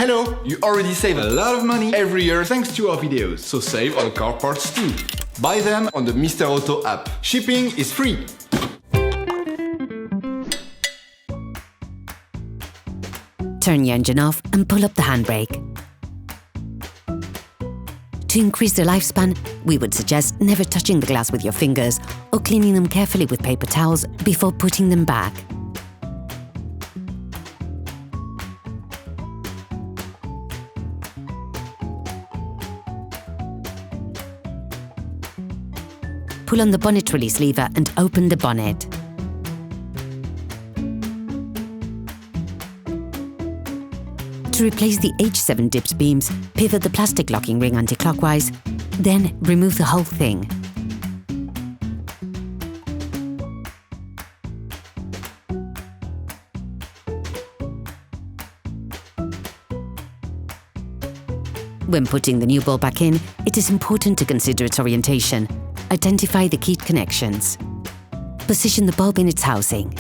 Hello! You already save a lot of money every year thanks to our videos, so save on car parts too. Buy them on the Mr. Auto app. Shipping is free. Turn your engine off and pull up the handbrake. To increase their lifespan, we would suggest never touching the glass with your fingers or cleaning them carefully with paper towels before putting them back. Pull on the bonnet release lever and open the bonnet. To replace the H7 dipped beams, pivot the plastic locking ring anti-clockwise, then remove the whole thing. When putting the new bulb back in, it is important to consider its orientation. Identify the key connections. Position the bulb in its housing.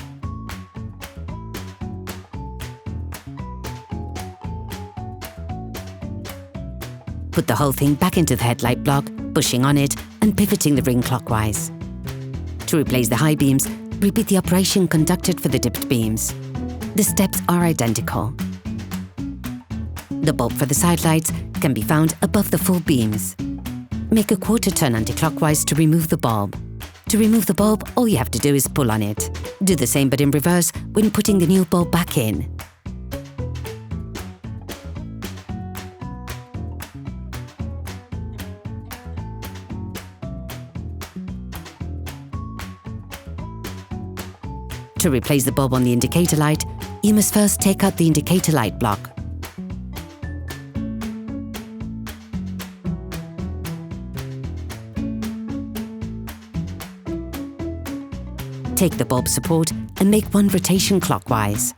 Put the whole thing back into the headlight block, pushing on it and pivoting the ring clockwise. To replace the high beams, repeat the operation conducted for the dipped beams. The steps are identical. The bulb for the side lights can be found above the full beams. Make a quarter turn anti-clockwise to remove the bulb. To remove the bulb, all you have to do is pull on it. Do the same but in reverse when putting the new bulb back in. To replace the bulb on the indicator light, you must first take out the indicator light block. Take the bulb support and make one rotation clockwise.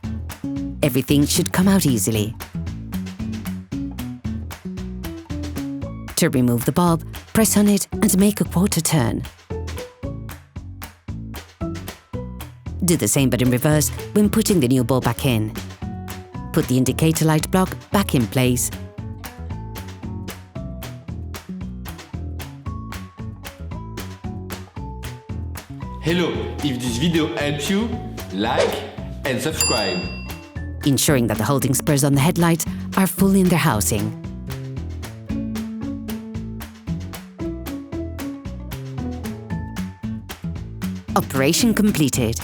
Everything should come out easily. To remove the bulb, press on it and make a quarter turn. Do the same but in reverse when putting the new bulb back in. Put the indicator light block back in place. Hello, if this video helps you, like and subscribe. Ensuring that the holding spurs on the headlights are fully in their housing. Operation completed.